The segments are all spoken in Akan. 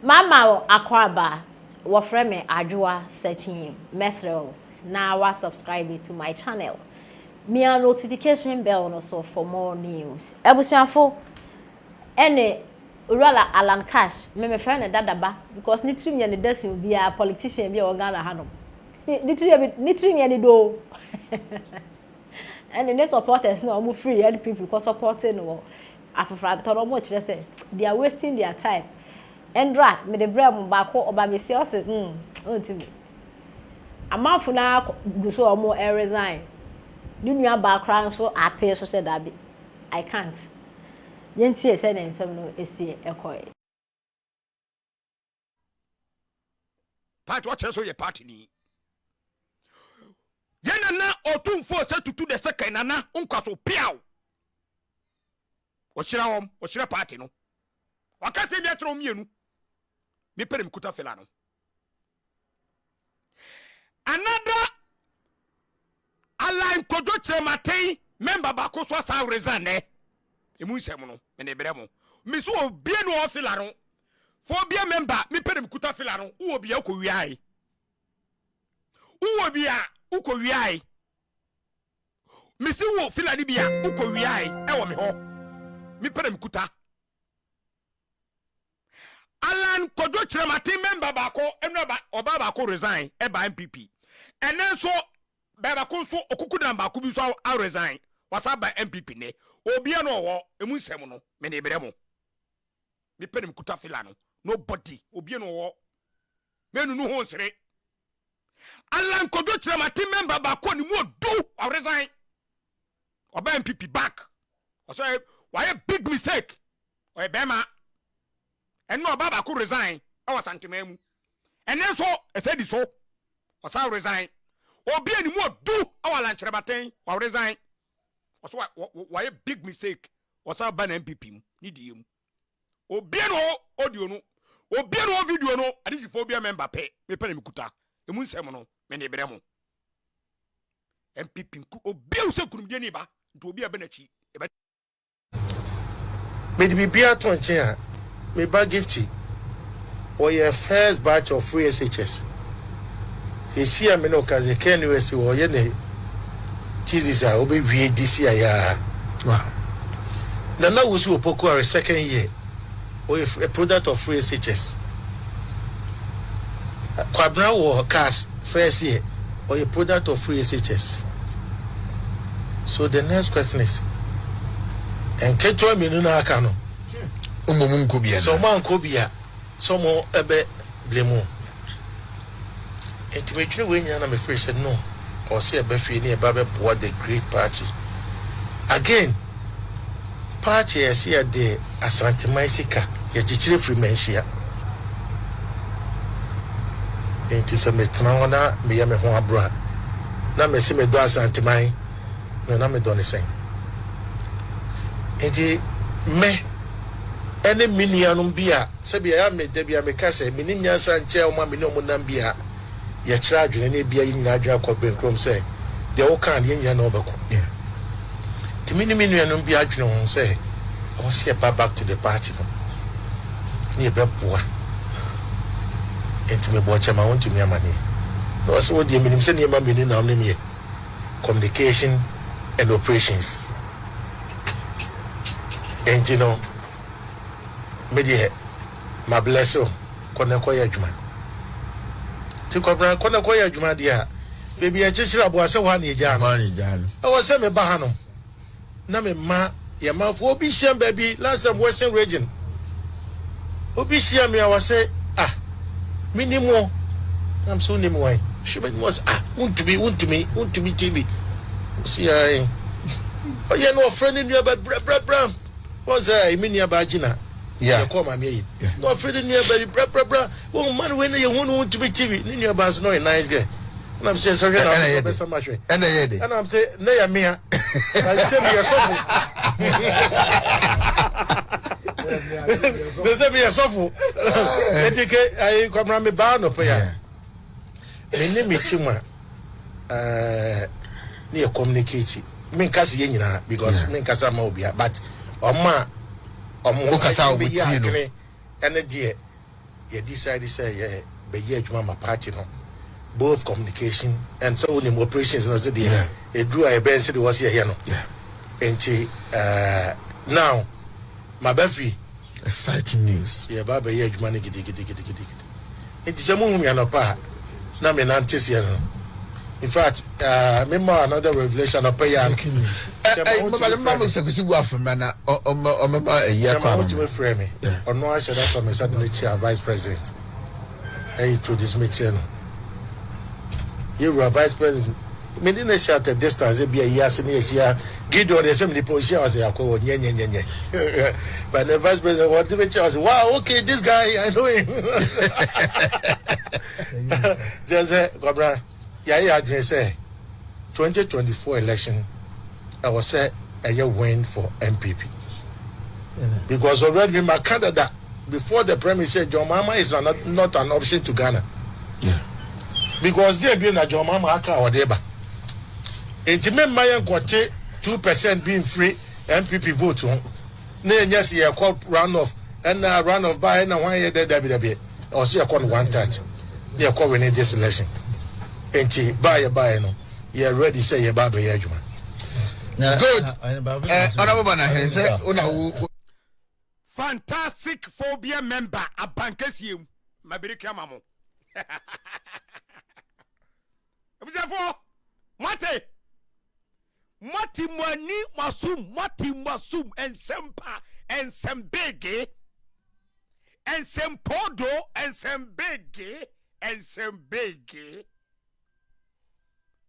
Mama Akwaba, wafreme Ajua searching mesrel. Now wa subscribe to my channel. Me a notification bell no so for more news. Ebusianfo ene Urala Alan Cash, me friend dadaba because nitrim ya ne dasin bi a politician bi o Ghana hanom. Nitrim ya ne do. And the supporters no mo free any people because supporting no Afrafranto no mo kire say they are wasting their time. Endra me the brem baako oba me se o se ontimi. Amanfo na guso o mo resign. Ni nua background so ape so say that I can't. Yenti say na nsem no esi ekoy. Party what so your party ni. Yena na otumfo se tutu de second na unkwaso piaw. Ochira party no. Wakase mi atro mienu. Me pere mkuta fela no. Another align kojo trematin member bako so sa resign eh. Emu nsem no me ne bremo. Me so obie no ofila no. Fo obie member me pere mkuta fela no. Wo obia ko wiai. Wo obia uko wiai. Misi wo fila ni bia uko wiai ewo me ho. Mi pere mkuta. Alan kodo trematin member bako enwa oba bako resign e ba MPP. Enen so baba ko so okuku na bako bi so a resign. Wasa ba MPP ne. Obia no wo emu nsem no me ne bremo. Mi pere mkuta fila no. Nobody obia no wo. Menu no ho nsere. Alan kodo trematin member bako ni mo do or resign. Oba MPP back. So why a big mistake? Or bema. And no baba could resign. I was antimemu. And then so I said so. Or so resign. Or be any more do our lunch rabatin or resign. Or so why a big mistake? Or so ban MPP. Need him. Or be no audio no. Or be no video no. And this is phobia member pay. Me pay mikuta. The moon semono. Mene bremo. MPP o be so couldn't be neighbor. To be a benechi. Maybe be a tonchia. Me ba gifty. Or your first batch of free SHS. See, see, I mean, okay, can you see or yene? Teases are obey this year. Wow. Nana was you a second year. Or if a product of free SHS. Quabra or cast first year. Or a product of free SHS. So the next question is, and Ketua Minuna Kano. So man Kobia, so more ebe blemo. Intimately when I'm afraid said no, or say a befi near Baba what the great party. Again, party I see a day Asante Maisika, yet the free mensia. It is a metrona, me a hoa bra. Na me see me do Asante Mai, no, na me don't say. Inti me. Ene minianum bia sebia ya me debia me kase mininya sanche o ma minomu nambia ya kira adwene ne bia yinya adwa kwa benkrom se de wo kan ye nya na obeko ti minianum bia adwene ho se I was here back to the party no ni beboa enti me bo chama won tumi amane no so wo de minim se ne ma mini na amne me communication and operations and you know media my bless you kona koya adwuma ti kobra kona koya adwuma dia baby a chichira bo ase wa na eja no I was say me ba ha no na me ma ya ma fo obi hia baby last time western region obi hia me I was say minimum I'm so name why should be was want to be TV see I oh yeah no friend in your bra was minia bagina. Yeah, call my maid. No, afraid in your belly, bra. Oh, man, when you want to be TV, in your band's not a nice guy. And I'm saying, sorry, I'm so much. And I'm saying, Naya Mia, I send me a sofa. They send me a sofa. I come around me barn of ya. My name is Tima. Near communicating. Minkasi Yenina, because Minkasa Mobia, but Oma. Omukasa obutino ene die you decide say yeah be ye adwuma ma party no both communication and so the operations no say the e drew a ben say the was here no now my baby exciting news yeah baba ye adwuma ne gidi it is a mum ya no pa na me nantes here no in fact remember another revelation of pay and mama sekusi bu afema na o mama eya kwa want to frame me or no I should have from suddenly chair vice president to this meeting you were vice president me didn't shout at distance be a year senior year give on the same position as a ko nye but the vice president what the was wow okay this guy I know him just Gobra yeah address 2024 election I was say a win for MPP because already my candidate before the premise said John Mama is not an option to Ghana because they being a John Mama aka or deba intimate mayan quote 2% being free MPP vote on yes yeah call round off and round off by and 1 year there or see a call one touch they are calling this election and buy no yeah ready say your baba yeah juma good honorable bana say una fantastic phobia member abankasiem mabirika mamo ebujafo mati mwani masum ensempa ensembege ensempodo ensembege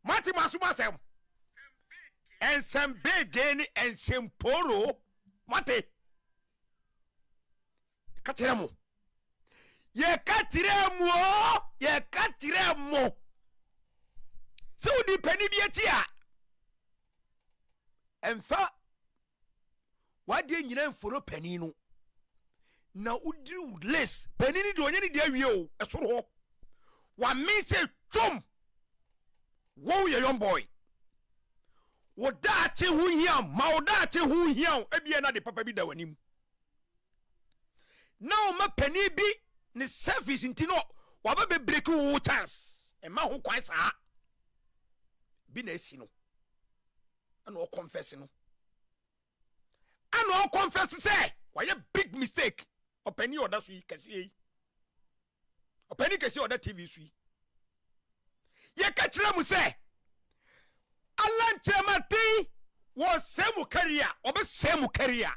mati masum ensembege ni ensemporo mate katiramo ye katiramo so di peni bietia emfa wade nyina mforo pani no na udiri list pani ni de onyani de awie o esoro ho wa me say twom wo ye young boy wo daate hu hiam ma wo daate hu hiam ebie na de papa bi da wanim now ma pani bi ni service ntino wa ba be break wo chance e ma ho kwan saa bi na esi no ana o confess no ana o confess say why a big mistake opani oda so kase opani kase oda TV so ye ka kire mu say alanche mati wo semu career obe semu career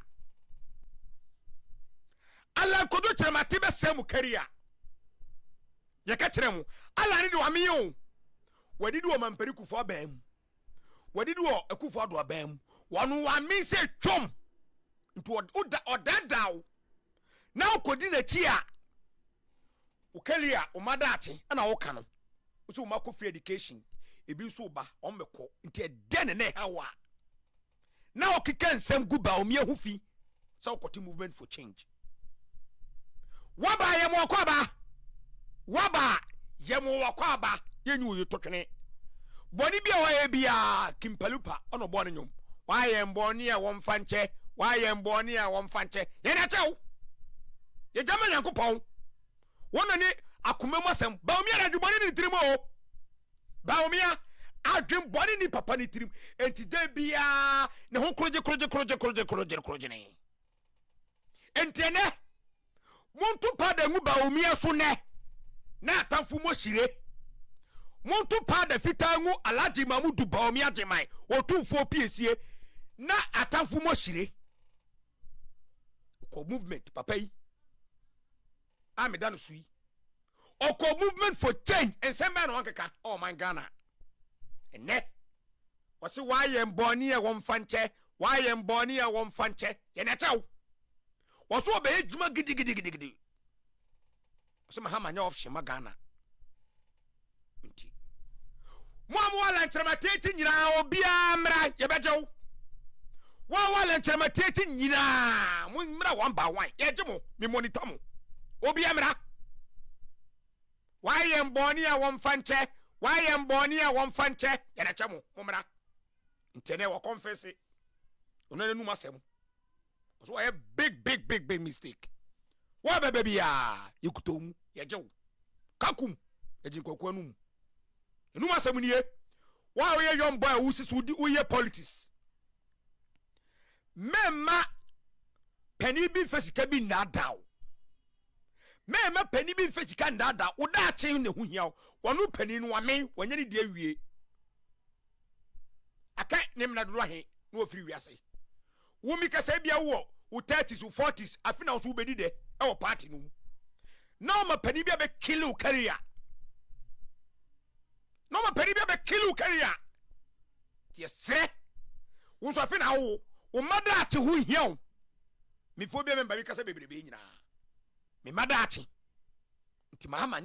ala kodo kire mati be semu career ye ka kire mu ala ni de wa meyo wadidi wo mampari kufo abam wadidi wo akufo ado abam wanu wa mi se twom nto odadaw na okodi na chi a ukelia umadate ana woka no so umako free education ebi so ba omeko nti den ne hawa na okika nsem guba omie hufi so okoti movement for change waba yemo wakwa yenyu yototwene boni bia waye bia kimpalupa ono boni nyom waye mboni a womfanche yena chew ye jama nyankopon wona ni akomemu asem ba omi ara duboni ni tirimo ba omi adwen boni ni papa ni tirim enti de bia ne ho kroje ne enti ene muntu pada ngu ba omi aso ne na atamfu mo shire muntu pada fitangu alaji mamudu ba omi ajemai otumfo piesie na atamfu mo shire ko movement papa yi amedano sui oko movement for change and semba no nkeka oh my Ghana ene wasi waye mboni e womfanche ye na chaw waso obe ejuma gidi wasi mahama nya option ma Ghana nti mo wala nchremateti nyina obia mra ye bejew wala nchremateti nyina mo mra wamba wan ye jemo me monitor mo obia mra waye mboni a womfanche ye na chamo mumra ntene wa confess onane nu masem so a big mistake wa bebe bia yekutom yejew kakum ejin kwakwa num enum asem nie wa we young boy wo sisu di wo ye politics mema pani bi fasika bi na daw mema pani bi fasika na daw wo da ache ne hu hia wonu pani no ame wanya ne de awie aka ne mna do he no ofiri wiase wo mi kasa bia wo 30s 40s afina wo so bedi de e wo party no na ma pani bia be kill career no ma pani bia be kill career tie se wo so afina wo mada ate hu hia mi fo bia memba mi kasa bebrebe nyina mi mada ate nti mahama